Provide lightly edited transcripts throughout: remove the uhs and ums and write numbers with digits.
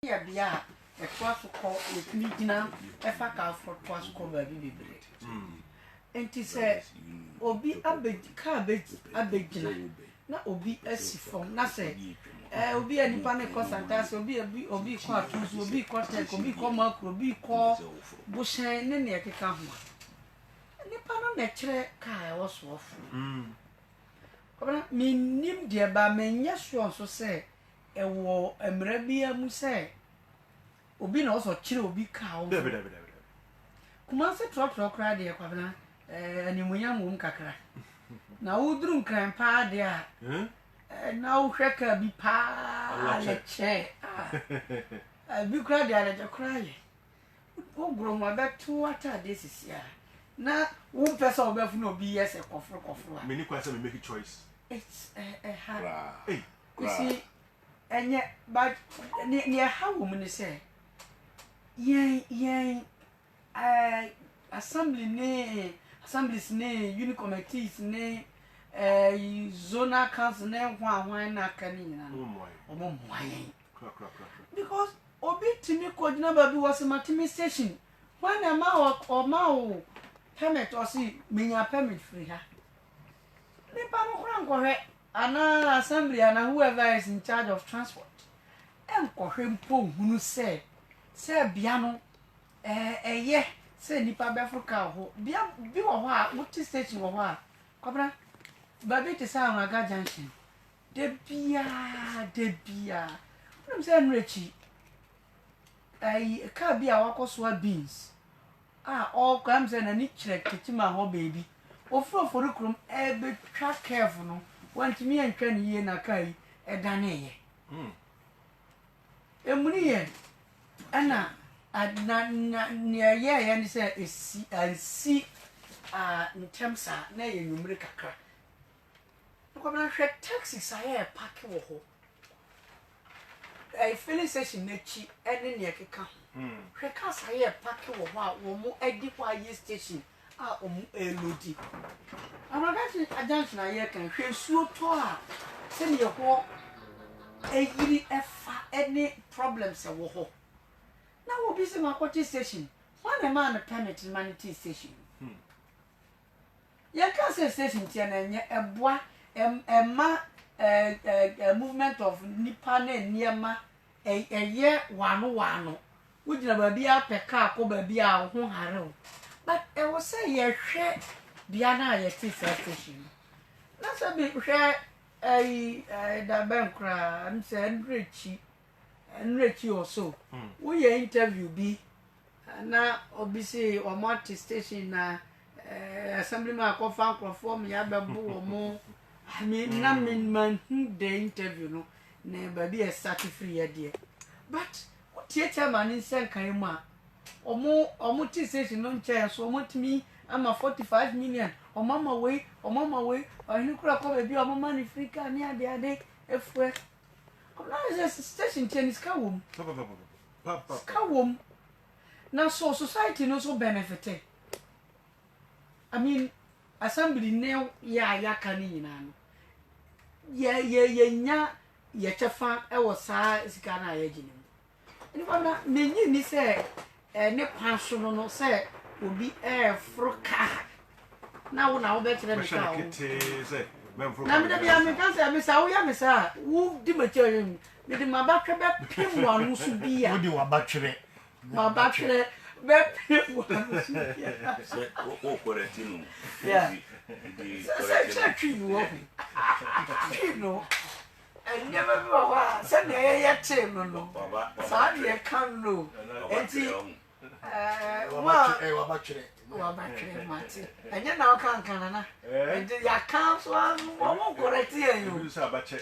ya bia e twa so ko e kini gina e fa ka for twa so ko ba bi bebre enti se obi abegina na obi asifom na se obi anipa ne ko santase obi ko atuzu obi ko tek obi ko makro obi ko bushen ne ne ekeka ho nipa no na kire ka e wo so ofu obana minim de ba menya so so se e wo emra bia mu se obi na oso kire obi ka wo kuma se trotro kra de kwabana animunya mum kakra na udru nkran pa de a na uhweka bi pa le che bi kra de ale kra ye ogro mo beto ata de sisia na wo pesa obefu no bi yes e kofro me ni kwa say me make a choice it's a hard hey you see enye but ni how wo ni say yen assemblies ne uni committees ne zonal council ne hwan na aka ni nyina omo moyen because obi timi ko dina ba bi was matimi station when am o permit or see menya permit free ha ni pa no kran ko hwe ana assembly ana whoever is in charge of transport ko hwe mpo hunu se bia no ye se nipa befro ka ho bia bi wo ho a multi station wo ho a kobra ba bi te sa Amaga junction de bia I'm saying Richie ka bia wakoso beans all comes and ani kire kitima ho baby ofuro krum be twa careful no want me antwa ne ye na kai dane ye emuni ye ana adna ye ni say esi in terms na ye numere kakra ko na hwe taxis aye park wo ho filling station na chi ene ne keka hwe cars aye park wo ho a wo mu edi kwa ye station o mu elodi Amaga junction aye kan hwe suo to a se ne ho eyiri efa any problems wo ho na wo bi se makoti station one a man permit humanity station ya ka se station tie na nye eboa emma movement of nipa na niema eye wano wujina ba bia peka ko ba bia ho hare but e wo say ye hwe bia na ye ti station na so bi hwe da bankra am say enrechi also we ye interview bi na obi say o multi station na assemblyman ko fan form ya bebo o mo I mean na man the interview no na ba bi start free there but theater man in sen kan mu a omo ti station no nche so omo timi ama 45 million omama we ohini kura ko be bi omama ni frika ni ade efue na is station tennis ka wom na so society no so benefit I mean assembly ne ya kan ni na no ye nya ye chefa e wo saa sika na ye gine ni kwa na menyi ni se ne kwanso no se obi fruka na wo be kire ni ka o na me da bia me kan se me sa wo ya me sa wo di ma chere me di ma ba twe be pim wanu su bia wo di wa ba twere ma ba twere be pim wanu su bia se o corretino yeah di corretino no and never go send ye team no sa ye kan no enti wa ba twere mati enya na kan kan na enti ya kan so wo mo correct ye yo sa ba che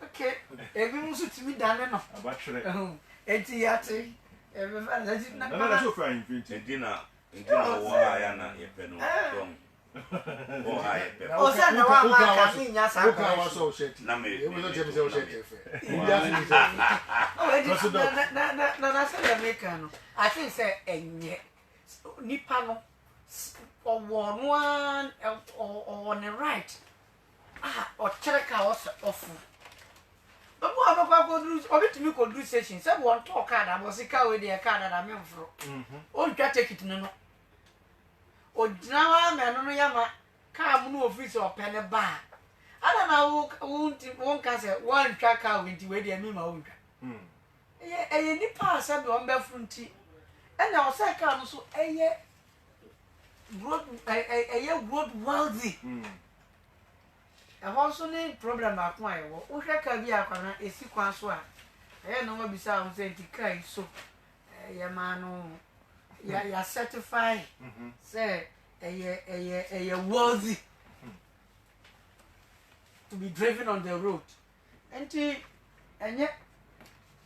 okay ebi musu timi dane no ba twere enti ya te ebi fa na na so fra infinity Endina wo aya na ye pe no wo aya pe o se na wa ma ka mi nya sa ka wa so sheti na me e mo so temi se o sheti fe na se le make no I think say enye nipa no o on the right o chere ka o ofu Obu abakwa ko dru obetumi ko dru station say won talk card abosi ka we dey card na memfro o ntwa ticket no o gyina wa me no ya ma ka mu no office o pene ba ana na won ka say won ntwa ka we nti we dey me ma won twa eye ni pa say be on be frunti ena o say ka no so eye road wealthy also ni problem akwa ewo wo hwe ka bi akwana esi kwan so a no wa bisa ho say tikai so ya ma no ya certify say wealthy to be driven on the road enti enye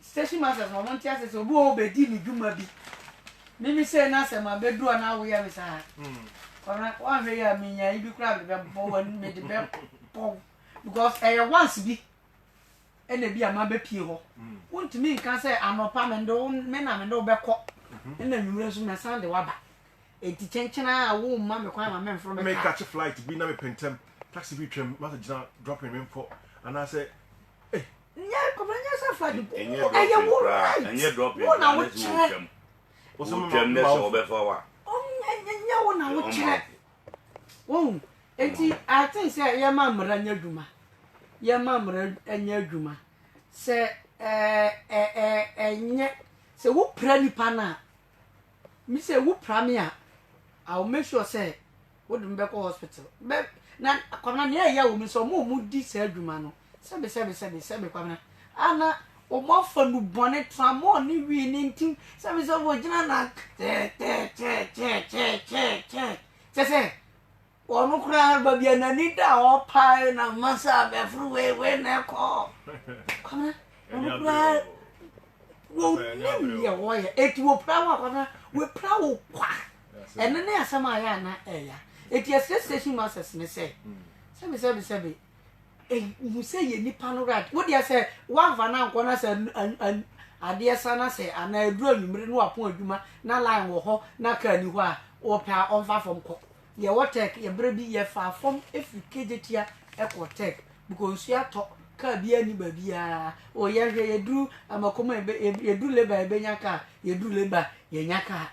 station master no monti ase so obi o be di ni dwuma bi mimi say na se ma bedu na wo ya bisa kwana wa hwe ya minya ibi kura be bo wan me de be because once bi ene bi ama be pie ho wontumi nka say anopa me ndo me na me ndo be ko ene nwure so na sande waba enti chenchena wo ma me kwa ma me mfro be me catch a flight bi na me pentem taxi bi twem ma gina dropping me for and I say nya ko nya sa flight enye dropping na wo twem wo twem ne so be for wa nya wo na wo twem wo enti I think say ye ma mra nya dwuma ye ma mra nya dwuma se enye se wo pra nipa na mi se wo pra me a I will make sure say wo dum be ko hospital be na kwamna ne ya wo mi so mo di se dwuma no sebe kwamna ana o mo fa nu bone tramo ni wi ni ntim sebe so wo gina na se onu kura ba bia na ni da o pa na masa be fru we na ko kwamna onu kura wo ni ya wo ya eti wo pra wa kwamna we pra wo kwa ene ne asama ya na eya eti station masters ne say sebe you say ye nipa no right what dey say one van na nko na say ade sana say ana aduru anwumre no apon adwuma na line wo ho na ka ni ho a o pa on fa from ko ye wotek ye bre bi ye fa from efi kejetia ecotek because you to ka bi ani ba bia o ye hwe ye duru amakoma ye duru leba ye benya ka ye duru leba ye nyaka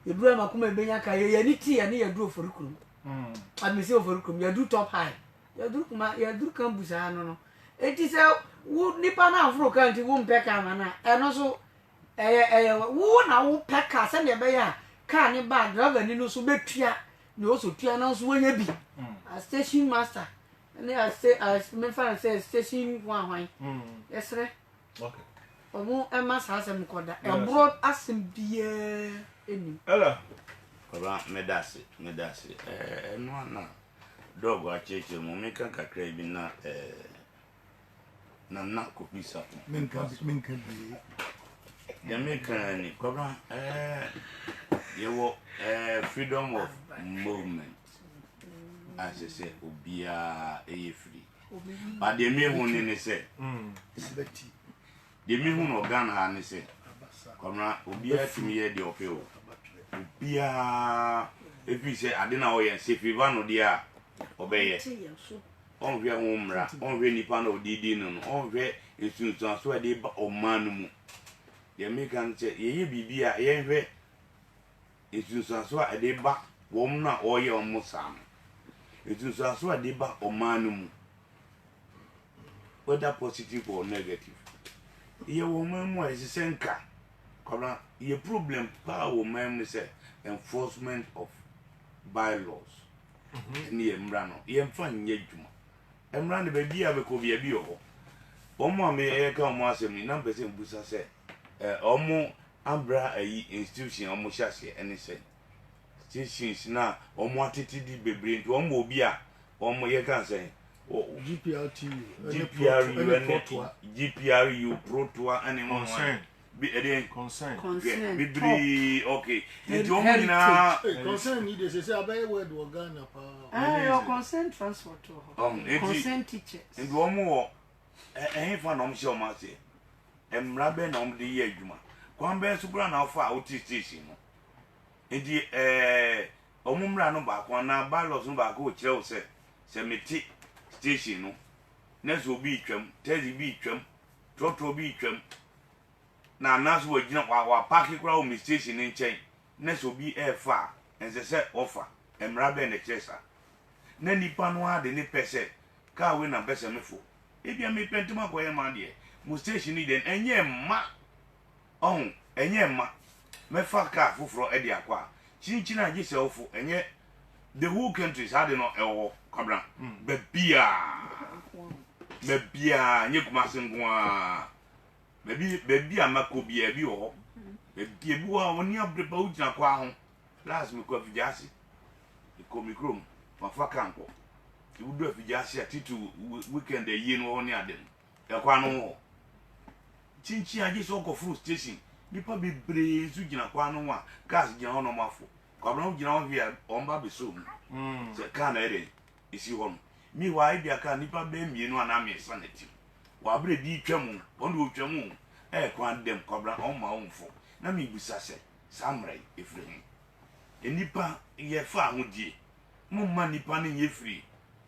ye duru amakoma ye benya ka ye ni ti ye ne ye duru oforukrum amisi oforukrum ye duru top high ya duru kan busa no eti se wo nipa na afro kan ti wo mpeka mana eno so wo na wo peka se ne be ya ka ni ba driver ni no so betua ni o so tua na so wonya bi a station master ne a me fa say station hwan yesre okay omo e ma sa asem koda e bro asem bia eni ela ora medasi no na dog wa cheche mo me kan kakra bi na na kopisa minka bi ya me kan ni kobra yewo freedom of movement as I say obia free but the me hu ni say isbeti the me hu no Ghana ha ni say kobra obia timi ye de ope o obia efi say ade na wo ye say fiva no dia obeye onhwe homra onhwe nipa na odidi no onhwe esunsun so ade ba omanu mu ye mekan che ye bibia ye hwe esunsun so ade ba wom na oye omusam esunsun so ade ba omanu mu whether positive or negative ye woman mu esisenka kobra ye problem pa woman ni say enforcement of bylaws ni emra no ye mfa nye dwuma emra ne ba bia be ko bia bi ho omo ame e ka omo asem ni na mpese mbusa se omo ambra ayi institution omo hyase ene se stations na omo atete di bebre nti omo obi a omo ye kan se GPRU protoa ane mo bi ede concern bibri okay nti omo nyina concern ni de se abay word wo Ghana pa your consent transport consent teachers nti omo fa na omo hye omo ase emra be na omo de ye adwuma kwan be so bra na ofa outi station no nti omo mra no ba kwa na ballos no ba ko kire wo se meti station no na so bi twam tezi bi twam trotro bi twam na anaso wagina wa park kura o mi station ni nchen na so bi fa ense se offer emra be na chesa na nipa no ade ne pese ka we na pese mefo ebia me pentuma ko ye ma de mu station ni den enye ma on enye ma me fa ka foforo e de akwa chinchina agi se ofo enye the whole countries had no ewo kwabra bebia nye kumase ngwa bebia makobia bi wo bebia bi wo woni abreba ugina kwa ho last me ko afijasi ko mikrom ma fa kanko ti wudu afijasi atitu weekend e no woni adem e kwa no ho chinchi agi so ko fruit station nipa bebre su gina kwa no wa gas gina ho no mafo kwabra gina ho via omba beso se kana ere isi ho mi wa ibia ka nipa be mienu ana me sanity wa bre bi twam on do twam e kwa dem kwabra on ma onfo na mi busa se samrai efrem enipa ye fa ho die mo ma nipa ne ye free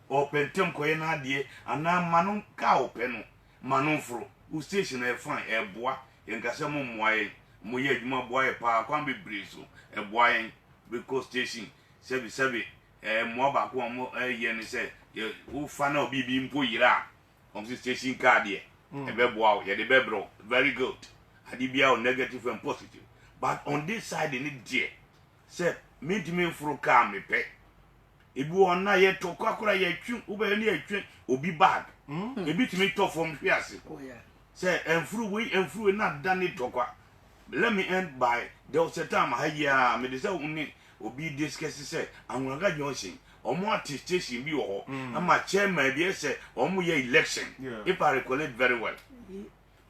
opentem koye na ade ana manu ka openo manu fro u station e fan e boa yenkase mo moaye mo ye adwuma boaye pa kwa be brezo e boaye because station sebi mo ba ko mo ye ni se u fa na obi bi mpo yira on station card e be boa ye de be bro very good adi bia o negative and positive but on this side in it dear say me fro ka me pe ebi ona ye to kwakura ye twu ube ni atwe obi bag ebi timi to from hwiase say enfru na dani to kwa. Let me end by there was a time I me dey say unni obi discuss say anwaga Johnson omo attestation bi wo ama chairman bi say omo ye election if I recollect very well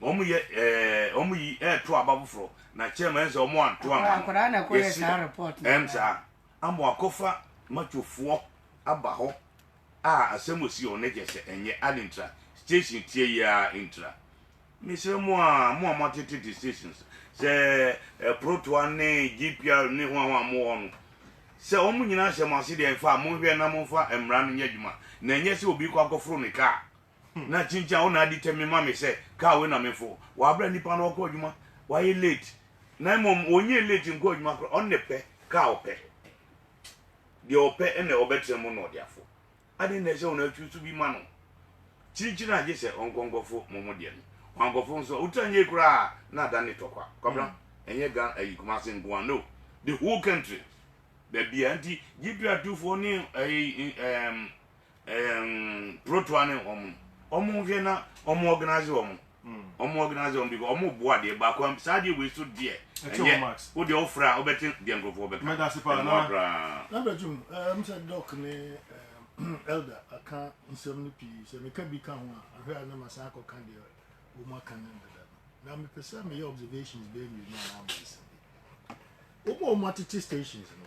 omo yi to ababufro na chairman say omo anto akora na ko ye sa report emsa amo akofa machofo aba ho asemosi onege se enye adintra station tie ya intra me say mo amatete stations se proto ne GPR ne ho mo no se omu nyina se ma se de fa mo hwe na mo fa emra no nyadwuma na enye se obi kwa akofro ne ka na chincha o na ditemi ma me se ka we na me fo wa bra nipa na okọ adwuma wa ye late na mom onye late nko adwuma on ne pe ka ope de ope ene obetrem no de afo ade na se ona atwu bi ma no chinchina age se onkongofo momo de no wankofo so utanye kura na dani tokwa kobra enye ga ayikumase ngwa no the whole country the BNT GPR 24 ni proto ane omo hwe na omo organize because omo boa de ba kwa sade we so de enye wo de ofra obeti de ngofo obeka na bejum mse doc ne elder aka nsem pi se me ka bi ka ho a ahwe na masako kan de uma kan na me pesa me observations be me na amazing omo matiti stations no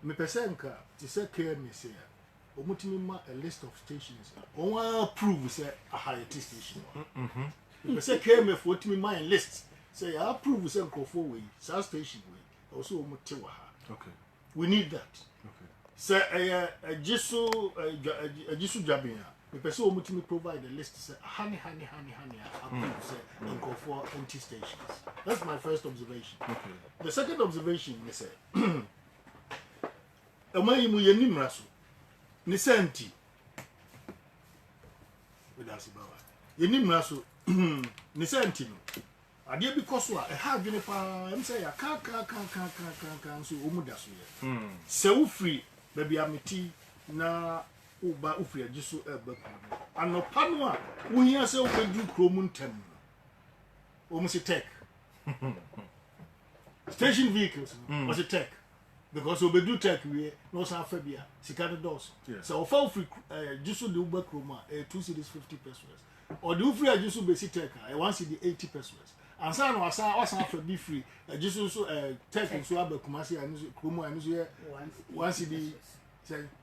me pesa nka ti se care me say omutimi ma a list of stations on approve say a high station me pesa care me for otimi ma a list say I approve say nkofo we sa station we also omuti wa ha okay we need that okay say ajisu jabia the person omutimi provide a list say honey approve say nkofo empty stations. That's my first observation. Okay. The second observation is say amayi mu yenim raso ni senti with asibawa yenim raso ni senti no ade bi koso a ha adwene pa em say ya ka so omuda so ye se wo free baby ameti na uba ufri ajiso eba anopa no a wo hia se wo bedu krom ntem o mu se tech station vehicles was a tech because we do tech we no san fa bia sika de dos so fa ufri ajiso de uba krom a 2 cedis 50 pesos or the ufri ajiso be si tech a 1 cedi 80 pesos and so no wasan fa be free ajiso so tech so aba kumasi anu krom anu so ye 1 cedi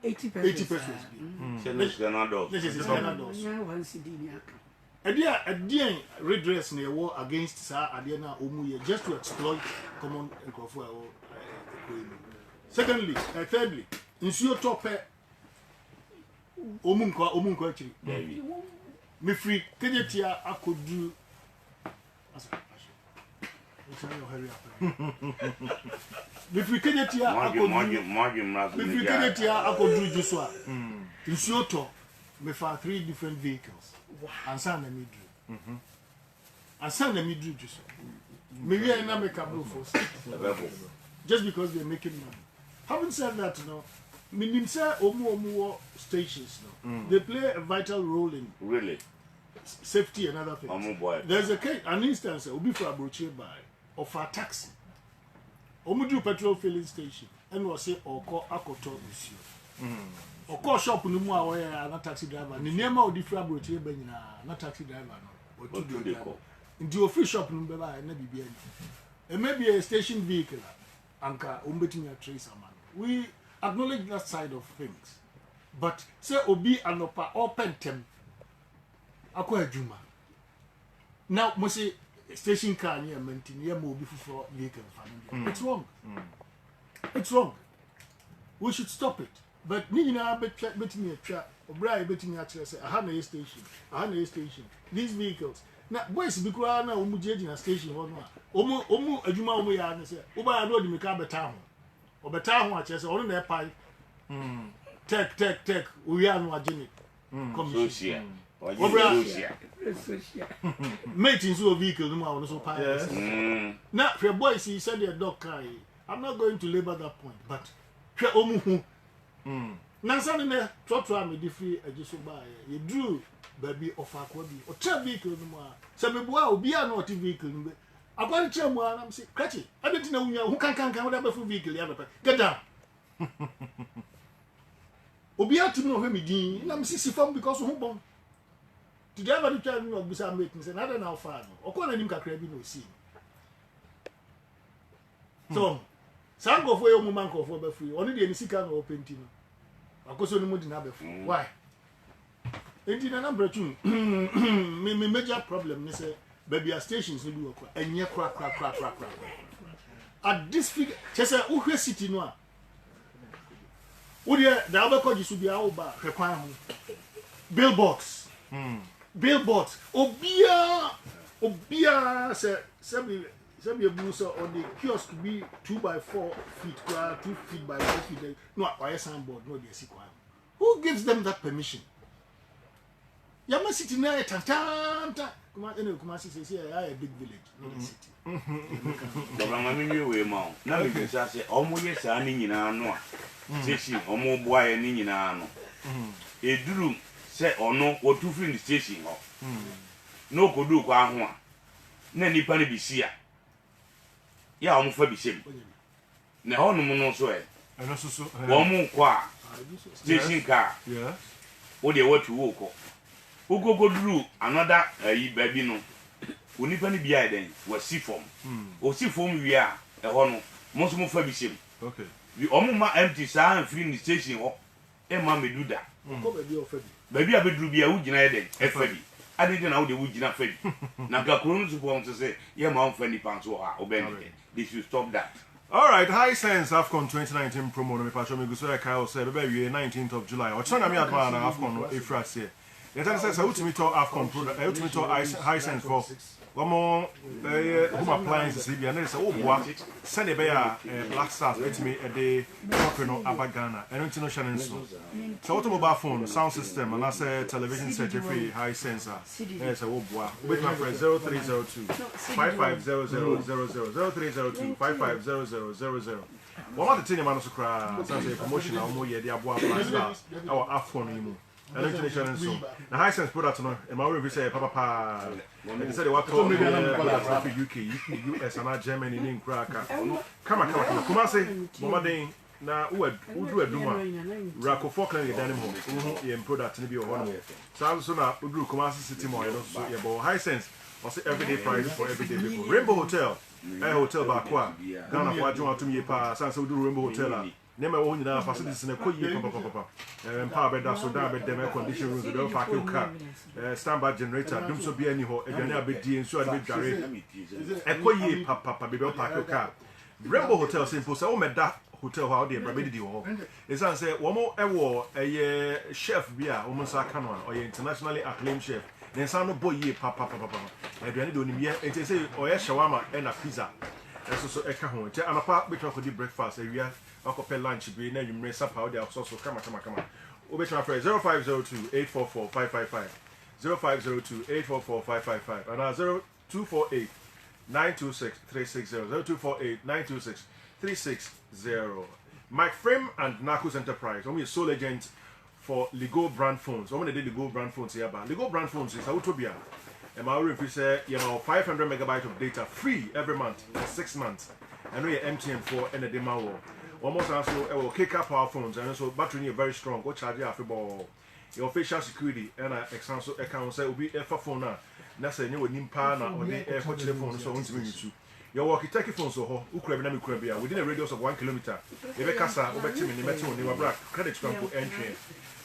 80 pesos. This is Canada. This is Canada. One CD ni aka. Adian redress na war against sa ade na omuye just to exploit common encofo secondly, thirdly, nsuo tope omunko achiri. me free Kejetia akodu me free Kejetia akodu Joshua nsuoto me for 3 different vehicles and san na me do and na me do Joshua me we na make a blue force just because they're making money. Having said that, meaning say omu stations they play a vital role in really safety and other things. There's an instance obi for Abroche by of a taxi. Omu do petrol filling station and was say oko akoto issue. Oko shop no mu a na taxi driver. Ni niam odi for Abroche ba nyina na taxi driver no. Otu de ko. Ndi office shop no be ba na bibia ni. It may be a station vehicle anka umbetimi a trace man. We acknowledge that side of things. But say obi anopa open tem akwa adwuma. Now mo say station car near maintain near mo obi for vehicle family. It's wrong. It's wrong. We should stop it. But ni nyina betimi atwa obra betimi a kire say aha na station. Aha na station. These vehicles. Now boys bi kura na omu jeji na station ho no a. Omu adwuma omu ya na say oba ya no di meka beta ho. Obeta ho a kire say onu na epai. Tech we are no agene. Social. Mate into a vehicle no more so pay. Now for boys he said the dog cry. I'm not going to labor that point, but hwe omu hu. Na san na trotro me different ajiso ba ye drew baby of akwabi. O tra vehicle no more. Se me boa obi a na oti vehicle no be. Akwari tra mu ana me say, "Kachi, adenti na wunya hu kan wo da be fu vehicle ya be. Get down." Obi ati no hwe me din na me sisi fam because hu bon. To the other child no busa mate me say na na fa no. Okona nim kakra bi no si. So, sango fo yo mu manko fo be fu. Oni de ni sika no openti no. Akoso ni mu di na be fu. Why? Enti na number 2. Me major problem ni say baby stations no bi wo kwa. Enye kra. At this figure, chese uhwe city no a. Wo de da abekọ jisu bia wo ba hwekwan ho. Billboards. Billboards. Obia se be blue so on the kiosk be 2 by 4 feet, 2 feet by 4 feet. No, why signboard no dey see kwa. Who gives them that permission? Yama city na tantanta. Kuma say a big village, not a city. The mama we ma. Na me say omo ye sa ni nyina no a. Station omo boa ye ni nyina no. Eduru say ono otu free station ho. No kodu kwa ho a. Na nipa ne bisia. Ya omo fa bisem. Na ho no no so e. Eno so. Omo kwa station car. Yeah. Wo de watu wo ko. Ugogoduru another baby no. Onipa ni bia den wasi form. O si form wi a ho no. Mo so mo fa bisem. Okay. We ma empty sa and free in the station ho. E ma meduda. Ko baby o fa bi. Baby abeduru bia wo gina den e fa bi. Ade de na wo de wo gina fa bi. Na ga kro no so to say ye ma on fa ni panso ha obey. They should stop that. All right, High Sense AFCON 2019 promo no me pacho me guso Kyle say be 19th of July. O chana me atwa na AFCON no Efras here. The time says ultimate AFCON product, ultimate High Sense for one more home appliances. If you are say, oh boy, send a bear Black Stars with me a day, no Abagana, and international so automobile phone, sound system, and I say television set free High Sense. There's a oh boy, with my friend 0302 550000 0302 550000. One of the things I'm also crying, some promotion, I'm more the Abua Black Stars, our AFCON. And international so. The High Sense product no, and my review say papa. They said they were called UK, US, and Germany in Kraka. Come on. Come say, Mama Dane. Na do aduma. Rako Falkland get them home. In product to be a one. So also na Udru Kumasi City Mall. So yeah, but High Sense was everyday price for everyday people. Rainbow Hotel, hotel Bakwa. Ghana for John to me pa. Sansa Udru Rainbow Hotel. Nema wo nyina facilities na koyi papa empower bed so down bed dem air condition rooms do park your car standby generator dum so bia ni ho aduane abedi enso ade dware ekoyi papa be park your car. Rainbow Hotel simple say o meda hotel how dey bra be di ho is say wo mo ewo chef bia wo mo sa ka no o internationally acclaimed chef ne nsa no boy ye papa aduane de onim ye enti say oye shawarma and a pizza so eka ho nti anapa betwa ko di breakfast awia akopɛ lunch bi na nwumre sapa de so kama obetwa for 0502844555 0502844555 and 0248 926 360 0248 926 Mike Frame and Narcos Enterprise. I'm a sole agent for Lego brand phones. I'm going to do Lego brand phones here. But Lego brand phones is Autobia. And my if you say you know 500 megabytes of data free every month for 6 months. I know you're MTN4 and a demo. Almost also kick up our phones and also battery is very strong. Go charge you after ball. Your facial security and example account say will be a phone now. That's a new nimpa na or the airport telephone so on to you. Your walkie-talkie phone so ho ukura na mikura within a radius of 1 kilometer. You be kasa obetimi ni meto ni wabra credit score entry.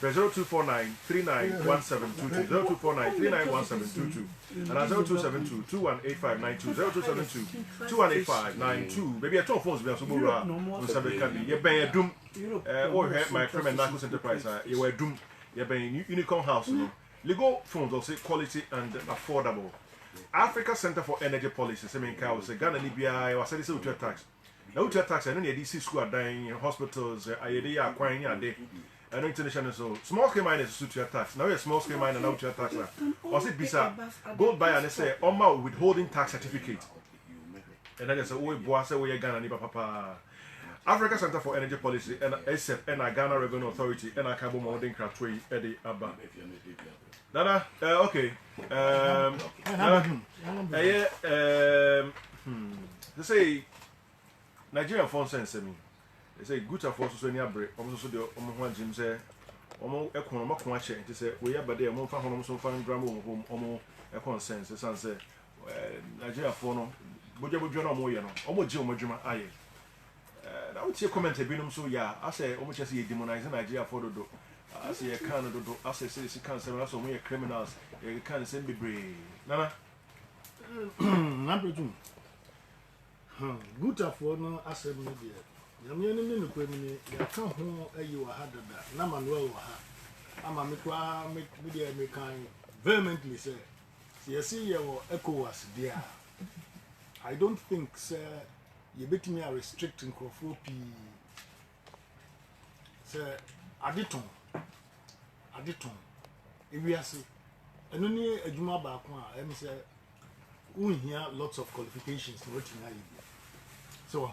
0249 391722 0249 391722 and 0272 218592 0272 218592. Maybe a two phones be so bora on sabe can be. You ben adum or my friend and Narcos Enterprise you were doom. You ben Unicorn House no. Lego phones also quality and affordable. Africa Center for Energy Policy, Semenka, was a Ghana Libya, was said to tax. No tax, and only DC school are dying, hospitals, are acquiring a day. And international so small scale miners to your tax. Now a small scale miner now to your tax. Or say Bisa, gold buyer and say, Oma withholding tax certificate. And then I say, oh, boy, say, we are Ghana Niba Papa. Africa Center for Energy Policy, and SF, and Ghana Revenue Authority, and Cabo Mountain Cratway, Eddie Abba. Nana, okay. They say Nigerian phone sense me. They say good for so near break. Also, the Omo Jim say, Omo Econo Maquache, they say, we are but they are more fun so fun grammar home, Omo Econ sense. The son say, Nigeria phone, Bojabu Jono Moyano, Omo Jim Mojuma Aye. I would see a comment a binum so, yeah, I say, almost as he demonizing Nigeria for the door. I say, a can do, I say, you can't say, also, we are criminals, you can't send me brave. Nana, number 2. Good for no assembly. The enemy, the criminal, the account home, you had that. Namanuel, I'm a media making vehemently say, you see, your echo was there. I don't think, sir. You bet me a restricting Crawford P. Sir, Aditon. If we are say, and only a Juma Bakwa, I say, we hear lots of qualifications to what you so,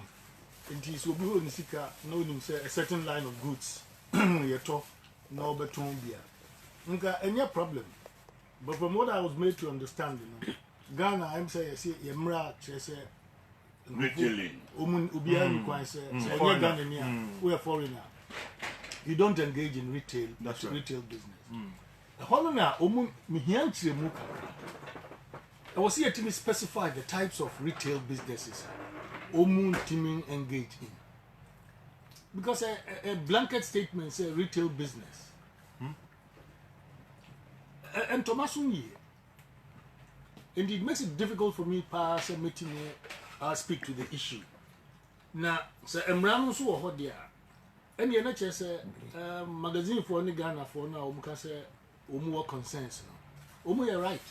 it is will be in Sika, knowing a certain line of goods, you talk, no beton beer. Nka, any problem. But from what I was made to understand, you know, Ghana, I'm saying, Yemra, Chese, retailing. We are foreigner. You don't engage in retail. That's right. Retail business. The whole I was here to specify the types of retail businesses teaming engage in. Because a blanket statement says retail business. And Thomasun and it makes it difficult for me to meeting speak to the issue. Now, so Emrano so what there. And the NHS say magazine for any Ghana for now say more concerns no. You're right.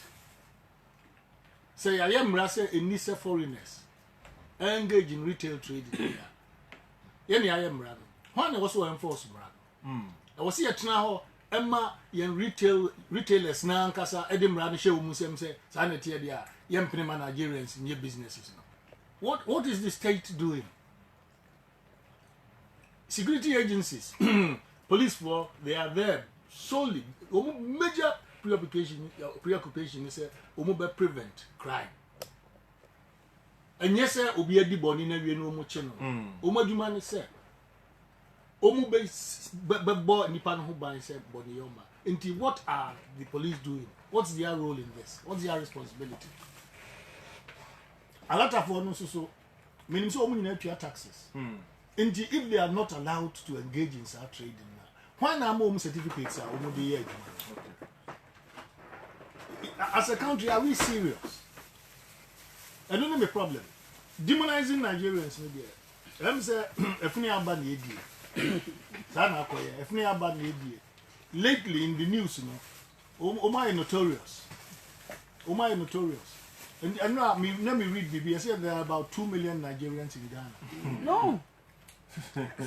Say I am rasa in foreigners engage in retail trading here. Yeni I am rano. When I was so enforced brand. I was here now Emma yen retailers na nkasa edim rano she umusem say sanity there yen penema Nigerians in your businesses now. What is the state doing? Security agencies, police force, they are there solely. Major preoccupation is to prevent crime. And yes, sir, obi edi boni na wie no mo che no. Omaduma ne say. Omu be bo nipa no ho ban say boni yoma. Nti what are the police doing? What's their role in this? What's their responsibility? A lot of one so meaning so omu nyina tua taxes. Indeed, if they are not allowed to engage in such trading now, why now more certificates are over the year? As a country, are we serious? I don't have a problem. Demonizing Nigerians, maybe. Let me say, if we are bad, lately in the news, you know, Omar is notorious Oma is notorious. And now, let me read BB. I said there are about 2 million Nigerians in Ghana. No.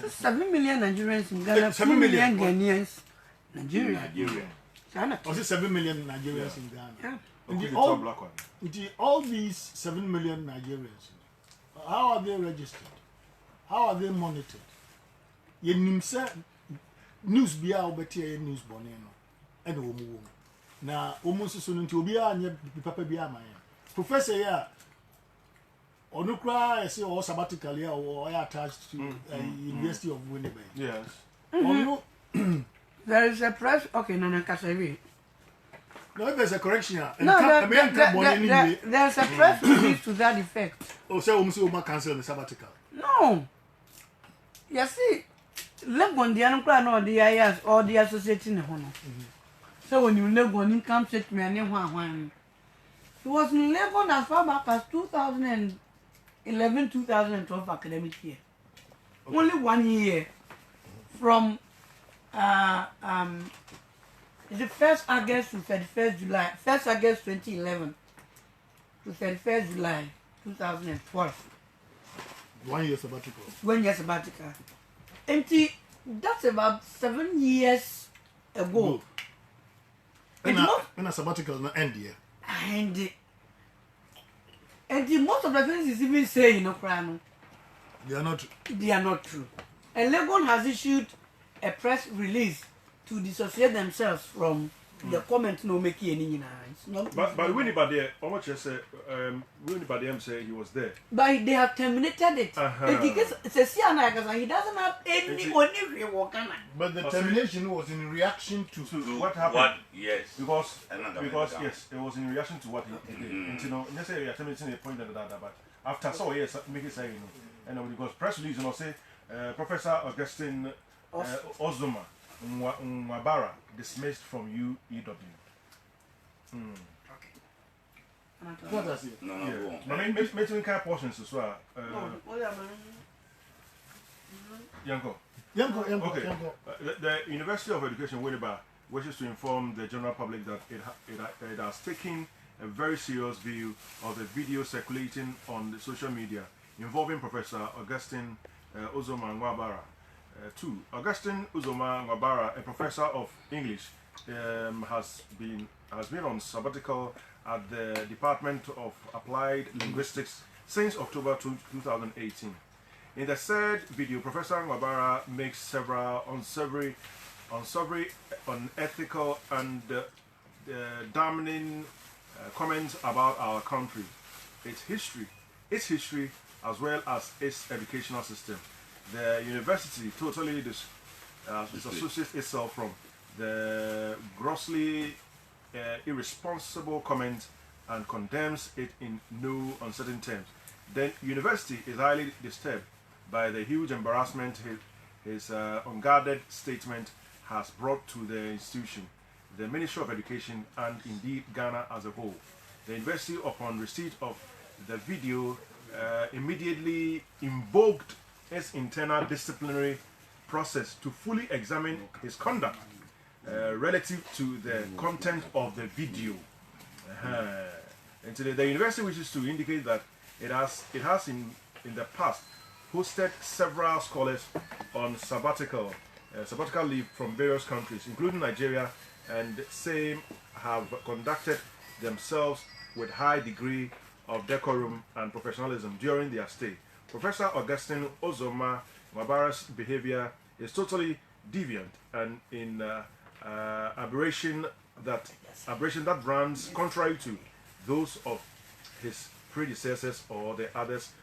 7 million Nigerians in Ghana, 2 7 million million. Ghanaians. Nigeria. Ghana. I said 7 million Nigerians in Ghana. Yeah. And Okay, the the all, top black one. all these 7 million Nigerians, how are they registered? How are they monitored? You nimsa news biya obeti news boneno and omu. Na almost so nti obi a nye papa biya man. Professor ya onukra I say or sabbatical ya or attached to University of Winnipeg. Yes. Ono There is a press. Okay, Nana Kasavi. no, there's a correction. No, there's a press release to that effect. Oh, say Oma cancel the sabbatical. No. You see, Legon the Anukra no the IS or the associating honor. So when you Legon income statement and one. He was in Legon as far back as 2011-2012 academic year. Only 1 year from is it 1st August to 31st July, 1st August 2011 to 31st July 2012. 1 year sabbatical. 1 year sabbatical. And that's about 7 years ago. And a sabbatical no end year. And most of the things he's even saying, They are not. they are not true. And Legon has issued a press release to dissociate themselves from the comment no make any But Winnie Badie, how much I say, Winnie Badie say he was there. But they have terminated it. And because he doesn't have any only worker. But the termination was in reaction to What happened? What? Yes. Because yes, it was in reaction to what he did. And you know, necessarily terminating a point that but after so yes, make it say you know, and then because press release, you know, say Professor Augustine Ozoma Nwabara dismissed from UEW. what does it? No, Yeah. go on. I mean, making kind of portions as well. Yanko. Okay. The University of Education, Winnipeg, wishes to inform the general public that it has taken a very serious view of the video circulating on the social media involving Professor Augustine Uzoma Nwabara. Augustine Uzoma Nwabara, a professor of English, has been on sabbatical at the Department of Applied Linguistics since October 2018. In the third video, Professor Nwabara makes several unsavory, unethical, and damning comments about our country, its history, as well as its educational system. The university totally disassociates itself from the grossly irresponsible comment and condemns it in no uncertain terms. The university is highly disturbed by the huge embarrassment his unguarded statement has brought to the institution, the Ministry of Education, and indeed Ghana as a whole. The university, upon receipt of the video, immediately invoked its internal disciplinary process to fully examine his conduct relative to the content of the video. And today, the university wishes to indicate that it has in the past hosted several scholars on sabbatical leave from various countries, including Nigeria, and same have conducted themselves with high degree of decorum and professionalism during their stay. Professor Augustine Ozoma Nwabara's behavior is totally deviant and in aberration that runs contrary to those of his predecessors or the others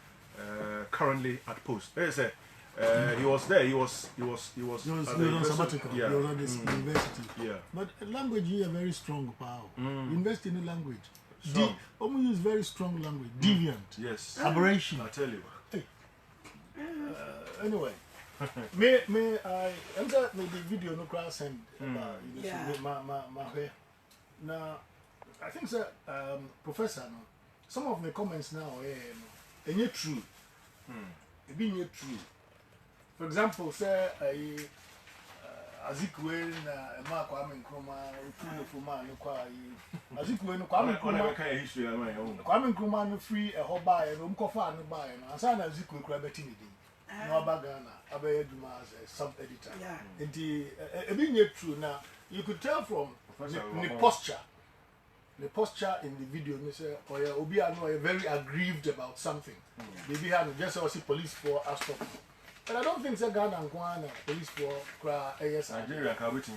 currently at post. He was there. He was on sabbatical. Yeah. He was at this university. Yeah. But language here very strong power. Invest in a language. Strong. Use very strong language. Deviant. Yes. Aberration. I tell you. Anyway, may I enter the video no crowd send my hair. Now, I think sir, Professor, no, some of the comments now and yet true. It being yet true. For example, say Azikwe na Emma Kwame Nkrumah utu fuma no kwa yi Azikwe no Kwame Nkrumah ka history am my own Kwame Nkrumah no free e ho ba e no mkofa no ba e no asa na Azikwe kura beti ni din no Abagana abaye duma as a sub editor and e be nye true na you could tell from the posture in the video me say obi anu very aggrieved about something maybe had just see police for stop. But I don't think say Ghana and Kwana police for cry yes Nigeria ka waiting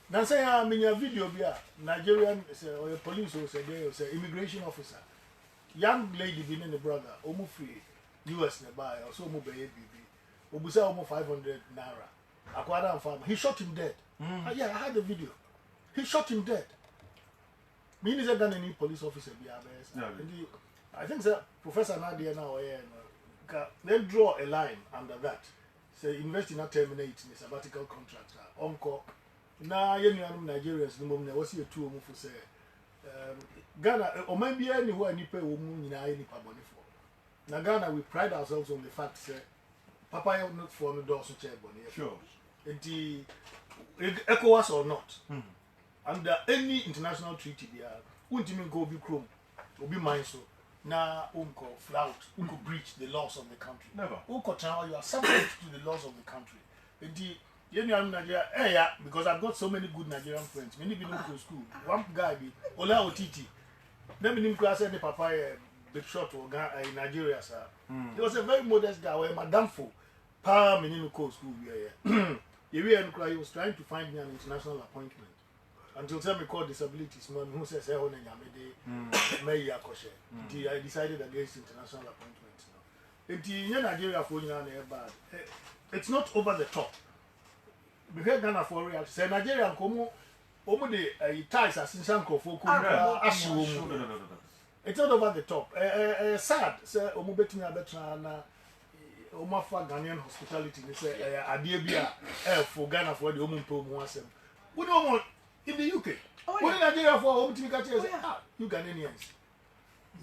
na say ya minya video bia Nigerian say or police or say immigration officer young lady been in the brother omu free US ne buy or so omu be bibi obusa omu 500 naira akwada farm he shot him dead. Yeah, I had the video. He shot him dead. Me is a Ghanaian police officer I think sir Professor Nadia now then draw a line under that. Say invest in a terminate in a sabbatical contractor. Onko na Nigerians no mum was here two for say Ghana or maybe anywhere any pay woman in any pabonifo. Now Ghana we pride ourselves on the fact say Papa not for the doors of chair bonnie. Sure. The ECOWAS or not, under any international treaty, won't even go be chrome or be mindful. Now, unko flout, unko breach the laws of the country. Never. Unko town, you are subject to the laws of the country. Indeed, Nigeria, because I've got so many good Nigerian friends. Many people go to school. One guy be Ola Otiti. Then we class any papaya big shot or in Nigeria, sir. He was a very modest guy. Where Madame Fo, Pa Menino school. He was trying to find me an international appointment. Until time we called disabilities, man who says, I decided against international appointments. Nigeria for bad. It's not over the top. We heard Ghana for real. Say Nigeria come the ties as in Sanko for it's not over the top. Sad, say Omubetina Betrana. Omafa Ghanaian hospitality, they say, Adiabia, for Ghana for the Omun Pro Moasem. We don't want in the UK. What in Nigeria for home to be catching? You Ghanaians.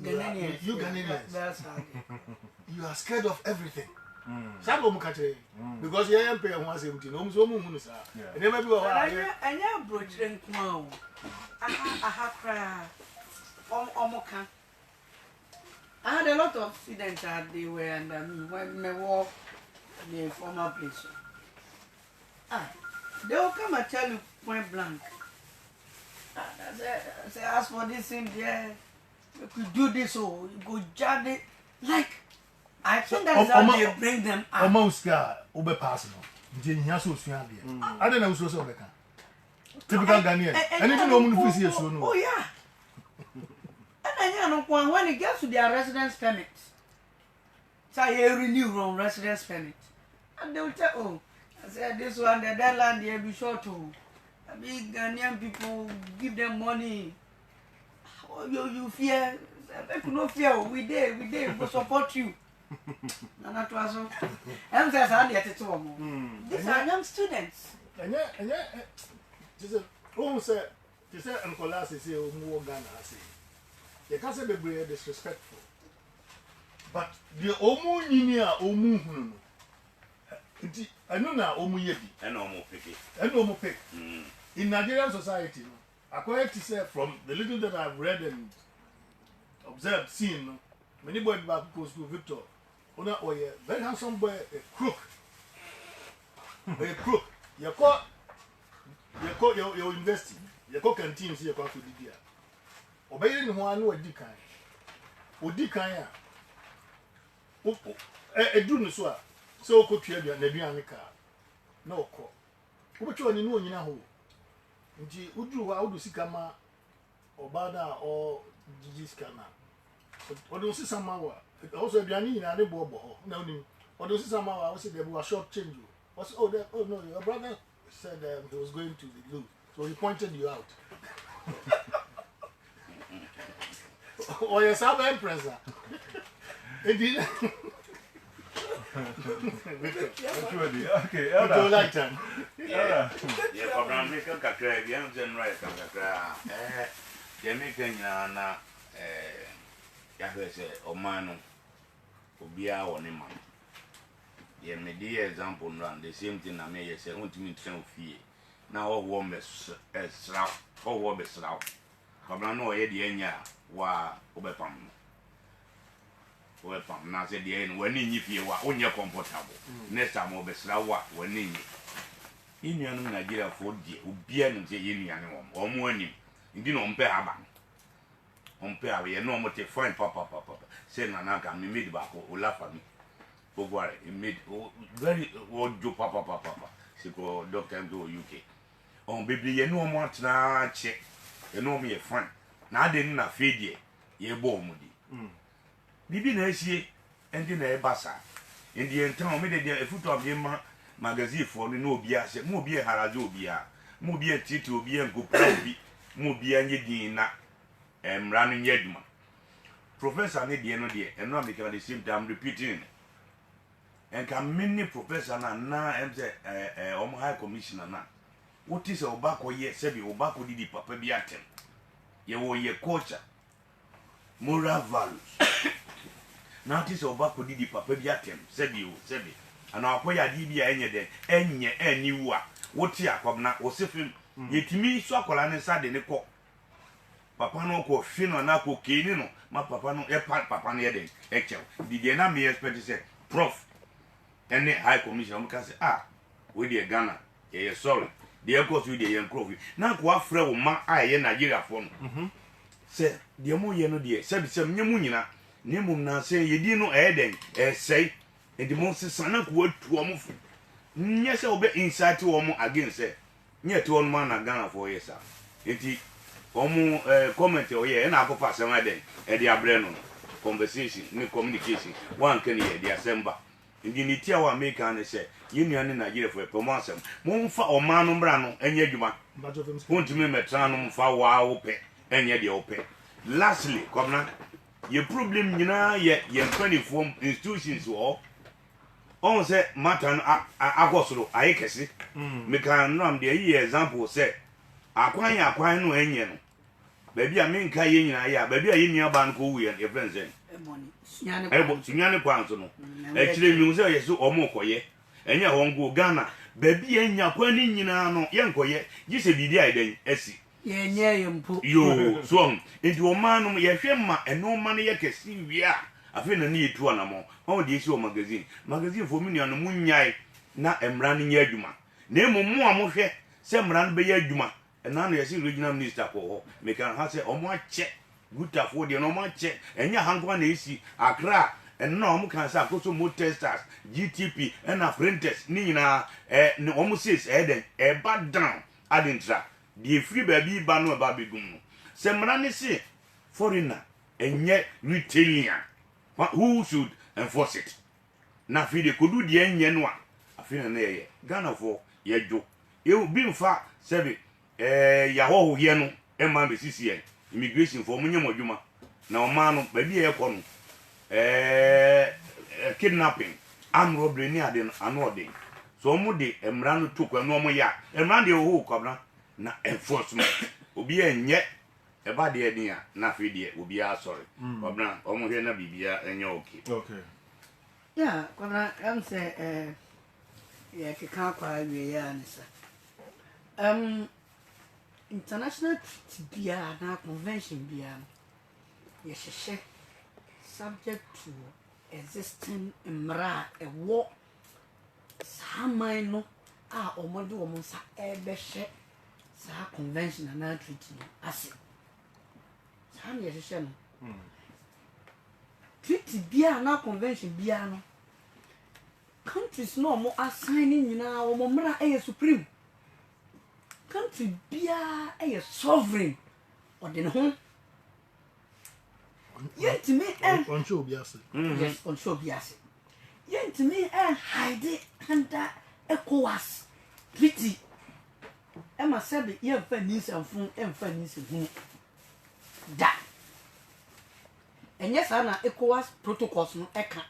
You Ghanaians. You are scared of everything. Some because you are paying 170. No, so moons are. And never be I never broached and come. I have cried. Omoka. I had a lot of students that they were under me when I walk the former place. They will come and tell you point blank. Say, as for this thing there, you could do this or you go judge it. Like, I think that's how they bring them up. Almost ube personal. I don't know so typical Ghanaian. And even no oh yeah. And when it gets to their residence permit, so you renew from residence permit, and they will tell, oh, I said this one, the deadline they be short to. I mean, Ghanaian people give them money. Oh, you fear? I could not fear. We there, we support you. And that was all. I'm just at home. These are young students. And just almost say, Uncle Lassie say, oh, more Ghana, I say. You can't say they're disrespectful. But the Omu Ninia Omu I know now Omu Yebi. And Omu Picky. And Omu Pick. In Nigerian society, according to say from the little that I've read and observed, seen, many boys back to school, Victor, Ona or a very handsome boy, a crook. A crook. You call your investing. You call canteens here, to the dear. Obeying one who Odi Kaya. A Dunuswa, so could you have Nebianica? No call. What you know in Yahoo? Udu, how do Sikama or Bada or Gigiskana? Or do see some hour? Also, Biani and a bobo. No, or do see some hour? I was there was a short change. Oh, no, your brother said he was going to the loo, so he pointed you out. Or your sub empress. Indeed. Okay, Elder. Like them. Yeah, I'm making a crack, young general. Jamaican, Yahweh, Omano, Obia or Niman. ye me dey example run the same thing na me ye say want me train ofie na o wo me sra o wo be sra kabla no ye de anya wa obepam na say de en wani nyi fie wa onye comfortable next time obesra wa wani nyi inuanu Nigeria for die obia no say ye nuane wo mo anim ndi no mpe aba ye no mo te fine papa say na ka me made back o laugh at me ogware made very ojo papa say ko doctor go UK on baby ye no mo atna che ye no mo ye fine na ade na fedie ye bo mo di bibi na esie endi na ebasa endi entan me de efuto abie magazine for no obi ase mo obi haraje obi a mo obi titi obi nkopra obi mo obi anye din na emra no nyeduma professor ne de no de eno am the same time repeating and can many professor na emse high commissioner na what is obako ye sebi obako didi papa bi atem ye wo ye culture moral values na what is obako didi papa bi atem sebi ana akoya di bia enye aniwu a woti akwabna wosefim yetimi so akola ne sade ne ko papa no ko fino na ko keni no ma papa no papa no yede echew di na me expect say prof any high commission am ka say we dey Ghana ye sorry dey cause we dey improve na ko afre wo ma aye Nigeria fo no say dey mo ye no dey sebisem nyemu nyina ne mum na say yedi no eden sei edi mo sesana ko atu omo fu nye se obe insight omo again say nye to on man na Ghana for years enti omo comment oye na akọ fa sema den e dey abre no conversation ni communication one can hear the assembly ndi ni tia wa America ne say yenu ne Nigeria for promotion mo mfa o man no bra no enye adwuma wontumi metra no mfa wa wo pe enye de wo pe lastly komna ye problem nyina ye mpanifo institutions wo on say matter agosoro ayekese me kan no am de yi example say akwan no enye no baby a menka ye nyina ya baby a ye nia ba no ko wu ye friends en sunyane kwa nso no ekire mi se ye so omo koye enye hongo Ghana baby enya kwan ni nyina no ye nkoye gise bidi aiden esi ye nye mpo yo so enti o man no ye hwema eno man ye kesi wia afi na ni etu anamo on de esi o magazine for me no munyai na emra no nya adwuma na emu a mo hwe se emra no be ya adwuma na no ye si regional minister ko ho me kan ha se omo ache gutafo de no omo ache enya hankwa na esi Accra na omo kan sa akoso mo testers GTP na printers ni nyina omo says eden e bad down adintra the free baby ba no ba begum no se emra ne si foreigner enye retailer who should enforce it na fi de kodu de enye no a afi na ye Ghana for ye jo e bi mfa sebe ya ho ye no e ma be CCN immigration for munye modwuma na o ma no ba bi e ko no kidnapping armed robbery ni ade anu ode so mu de emra no to kwa no mo ya emra de ho kwabna na enforcement obi enye eba de dia na fi de obi a sorry kwabna omo hwe na bibia enye okay yeah kwabna am say yeah kika kwa wie ya nisa international treaty bia na convention bia ye hwehwe subject to existing mra ewo saman no a omode omo sa ebehwe sa convention na treaty ase sam ye hwehwe no treaty bia na convention bia no countries no mo assigning nyina omo mra e supreme country bia e sovereign or the home yet me on show biase yes on show biase yet me hide under ECOWAS treaty e ma sabe ye fa ni sanfun e fa ni sehu da enye sa na ECOWAS protocols no eka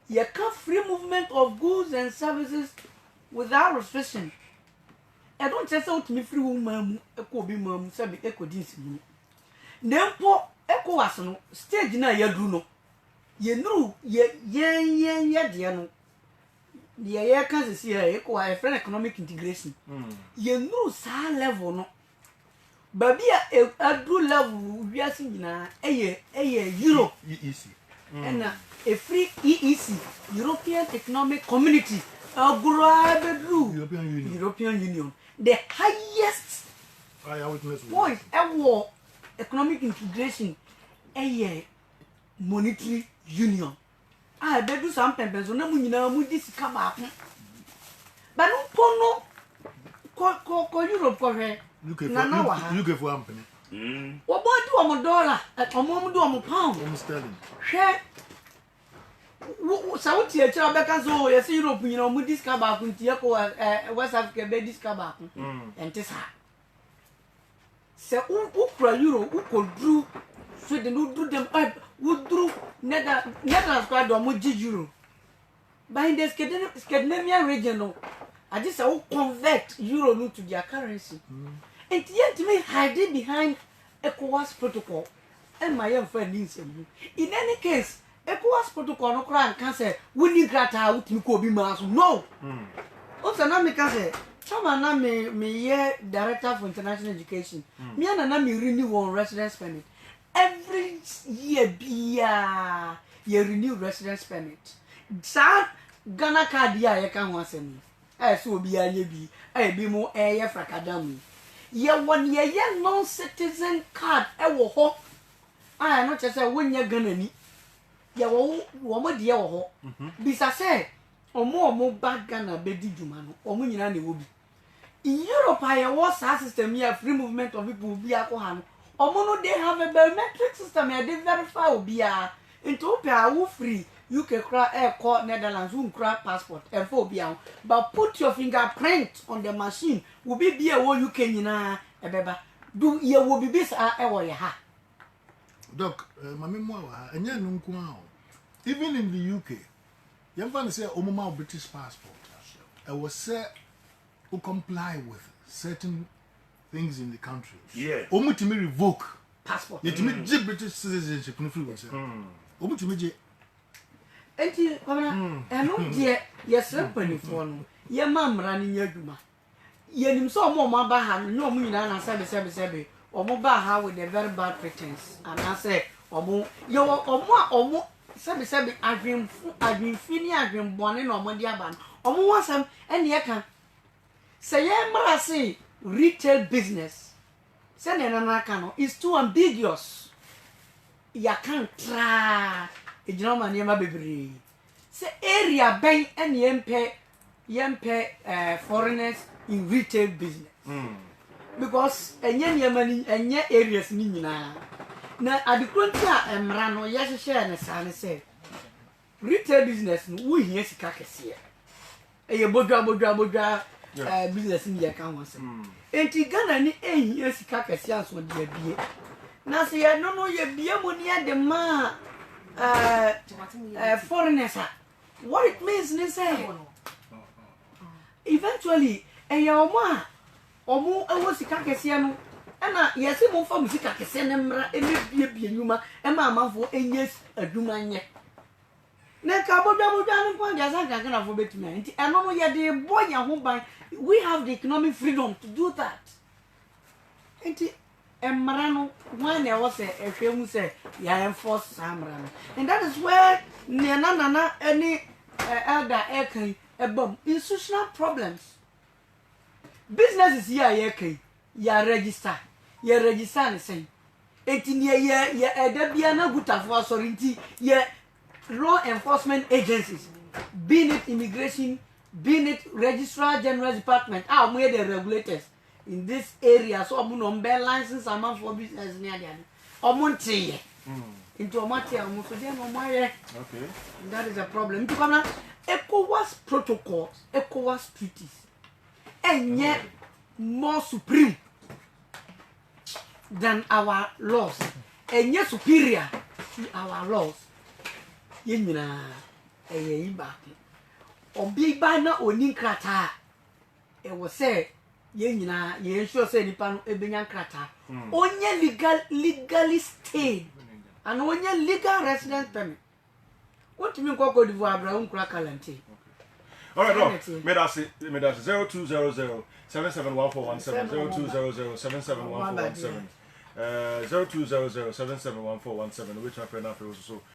ye ka free movement of goods and services without restriction. I don't just out me free woman eko bi mam sabe eko dinsi mu nempo ECOWAS no stage na yadu no ye nuru ye de no the air can see a friend economic integration. You know, sa level no. Baby a good level we are seeing na Europe. EEC. And a free EEC, European Economic Community, a global European Union. The highest point ever economic integration a monetary union. I bet you some people so na mu nyina mu disika ba ko. Ba no pono ko Europe ko hwe. UK for company. Wo bo do omo dollar, omo do omo pound. Omo sterling. Hwe sa wo tie kira be kan so yes Europe nyina omo disika ba ko tie ko West Africa be disika ba ko. Ente sa. Se u kura Euro u ko dru Sweden u dru dem u dru Netherlands kwa do omo ji Euro. But in the Scandinavian region no, I just say convert Euro to their currency. And yet me hiding behind ECOWAS protocol and my young friend in any case, ECOWAS protocol no cry can say we need grata out me ko bi maso. No. Also na me can say chama na me ye director for international education. Me na me renew one residence permit. Every year bia ye renew residence permit. Sa Ghana card ya ye kan ho asem. So obi anye bi bi mo ye frakadam. Ye won ye non citizen card wo ho. No che say wonya Ghana ni. Ye wo mo de wo ho. Bisa say omo ba Ghana be di djuma no. Omo nyina na wo bi. In Europe ye was system here free movement of people bi akọ no. Omo no they have a biometric system here they verify obi a. Into pay wo free. You can cry call Netherlands, you cry passport, and phobia. But put your fingerprint on the machine. Will be a war you can a beba. Do you will be this ha? Doc, my memoir, and yet even in the UK, you have to say Omama British passport. I was said who comply with certain things in the country. Yeah. Omu to me revoke passport. Yet to me British citizenship no free was. Omu to me Enti kwamna eno de yes repani fo no ye mamra ni adwuma ye nim so omo ba ha no omo nyina na sebe omo ba ha with a very bad pretense and I say omo yo omo sebe adwinfi ni adwinbone na omo de aba no omo wasam ene ye kan say ye mra say retail business say na na kan no is too ambiguous ya kan tra ejina ma niema bebre se area ben ene yempe foreigners in retail business because enye niema ni enye areas ni nyina na adikronti a emra no ye hye ne sa ne se retail business no wo hia sika kese eye bodwa business ni ye kan won se enti Ghana ni ehia sika kese aso de bie na se ye no ye bie mo ni ade ma foreigners. What it means is say eventually omo ewo sika kese no na yesi mo fa musika kese ne mra bie nyuma ma amanfo enye aduma nye na ka bodwa no kwa dia san kan na fo betumi nti eno no ye de boya ho ban. We have the economic freedom to do that. Nti emrano when there was a film say ya enforce samrano, and that is where nana any elder ekan ebom institutional problems. Businesses here ekan ya register ne say enti ye edabia na gutafo asorinti ye law enforcement agencies, being it immigration, being it registrar general department, we the regulators in this area, so I'm on bell license amount for business near the other. Into a matter of okay. That is a problem. To come ECOWAS protocols, ECOWAS treaties, and yet more supreme than our laws, and yet superior to our laws. Yena a back. Obi bana oni krata. E was say yena ye sure say nipa no ebenya krata. Onye legally stayed and onye legal residence permit. What you mean Cote d'Ivoire bra unkra kalante. All right, no. Me that's 0200 771417 0200 771417 0200 771417 which my friend after also so